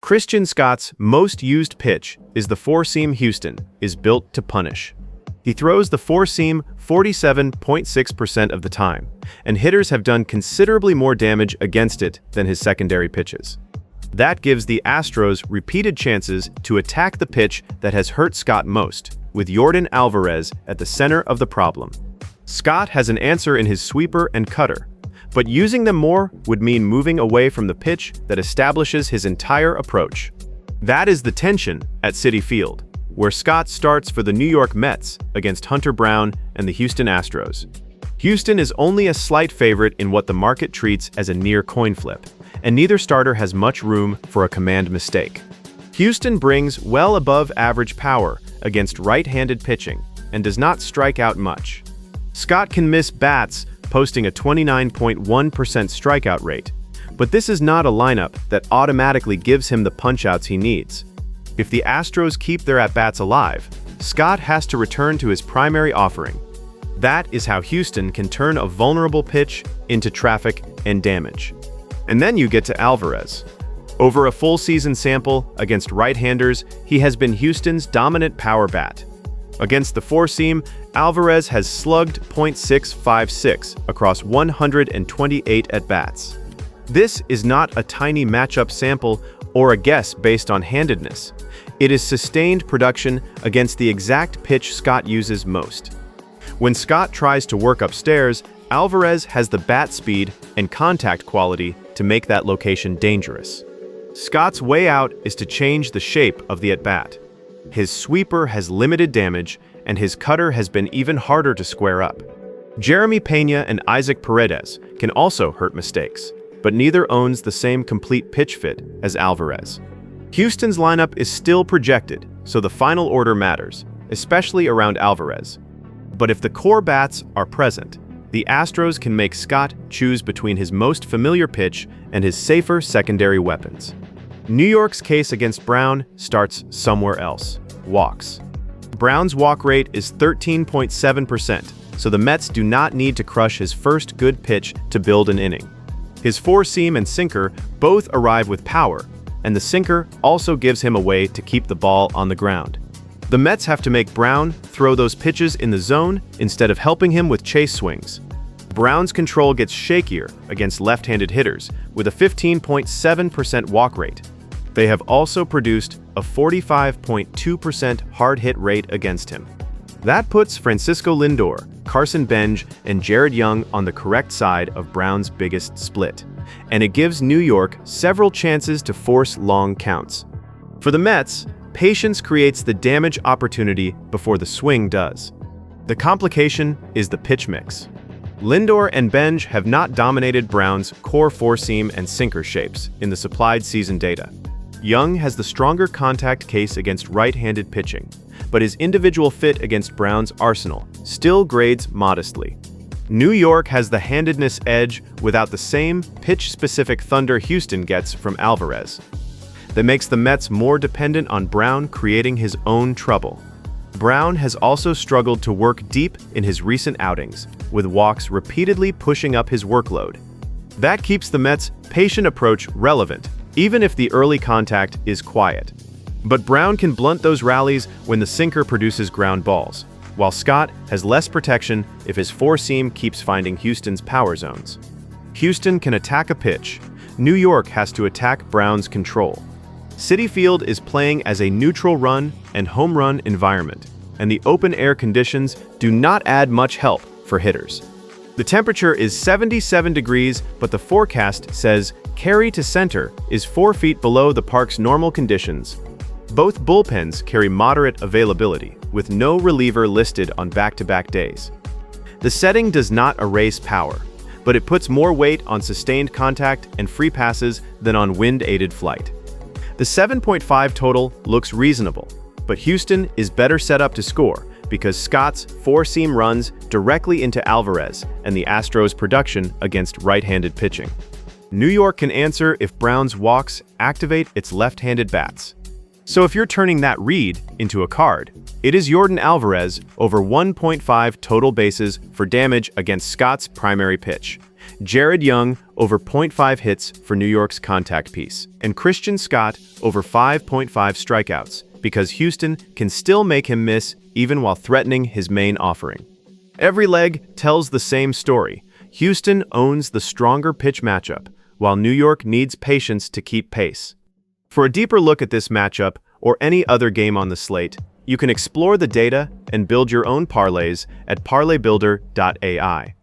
Christian Scott's most used pitch is the four-seam. Houston is built to punish. He throws the four-seam 47.6% of the time, and hitters have done considerably more damage against it than his secondary pitches. That gives the Astros repeated chances to attack the pitch that has hurt Scott most, with Yordan Alvarez at the center of the problem. Scott has an answer in his sweeper and cutter, but using them more would mean moving away from the pitch that establishes his entire approach. That is the tension at Citi Field, where Scott starts for the New York Mets against Hunter Brown and the Houston Astros. Houston is only a slight favorite in what the market treats as a near coin flip, and neither starter has much room for a command mistake. Houston brings well above average power against right-handed pitching and does not strike out much. Scott can miss bats, posting a 29.1% strikeout rate, but this is not a lineup that automatically gives him the punch-outs he needs. If the Astros keep their at-bats alive, Scott has to return to his primary offering. That is how Houston can turn a vulnerable pitch into traffic and damage. And then you get to Alvarez. Over a full season sample against right-handers, he has been Houston's dominant power bat. Against the four-seam, Alvarez has slugged .656 across 128 at-bats. This is not a tiny matchup sample or a guess based on handedness. It is sustained production against the exact pitch Scott uses most. When Scott tries to work upstairs, Alvarez has the bat speed and contact quality to make that location dangerous. Scott's way out is to change the shape of the at-bat. His sweeper has limited damage, and his cutter has been even harder to square up. Jeremy Pena and Isaac Paredes can also hurt mistakes, but neither owns the same complete pitch fit as Alvarez. Houston's lineup is still projected, so the final order matters, especially around Alvarez. But if the core bats are present, the Astros can make Scott choose between his most familiar pitch and his safer secondary weapons. New York's case against Brown starts somewhere else: walks. Brown's walk rate is 13.7%, so the Mets do not need to crush his first good pitch to build an inning. His four-seam and sinker both arrive with power, and the sinker also gives him a way to keep the ball on the ground. The Mets have to make Brown throw those pitches in the zone instead of helping him with chase swings. Brown's control gets shakier against left-handed hitters with a 15.7% walk rate. They have also produced a 45.2% hard hit rate against him. That puts Francisco Lindor, Carson Benge, and Jared Young on the correct side of Brown's biggest split, and it gives New York several chances to force long counts. For the Mets, patience creates the damage opportunity before the swing does. The complication is the pitch mix. Lindor and Benge have not dominated Brown's core four-seam and sinker shapes in the supplied season data. Young has the stronger contact case against right-handed pitching, but his individual fit against Brown's arsenal still grades modestly. New York has the handedness edge without the same pitch-specific thunder Houston gets from Alvarez. That makes the Mets more dependent on Brown creating his own trouble. Brown has also struggled to work deep in his recent outings, with walks repeatedly pushing up his workload. That keeps the Mets' patient approach relevant, even if the early contact is quiet. But Brown can blunt those rallies when the sinker produces ground balls, while Scott has less protection if his four-seam keeps finding Houston's power zones. Houston can attack a pitch. New York has to attack Brown's control. Citi Field is playing as a neutral run and home run environment, and the open-air conditions do not add much help for hitters. The temperature is 77 degrees, but the forecast says carry to center is 4 feet below the park's normal conditions. Both bullpens carry moderate availability, with no reliever listed on back-to-back days. The setting does not erase power, but it puts more weight on sustained contact and free passes than on wind-aided flight. The 7.5 total looks reasonable, but Houston is better set up to score because Scott's four-seam runs directly into Alvarez and the Astros' production against right-handed pitching. New York can answer if Brown's walks activate its left-handed bats. So if you're turning that read into a card, it is Yordan Alvarez over 1.5 total bases for damage against Scott's primary pitch. Jared Young over 0.5 hits for New York's contact piece, and Christian Scott over 5.5 strikeouts, because Houston can still make him miss even while threatening his main offering. Every leg tells the same story. Houston owns the stronger pitch matchup, while New York needs patience to keep pace. For a deeper look at this matchup, or any other game on the slate, you can explore the data and build your own parlays at ParlayBuilder.ai.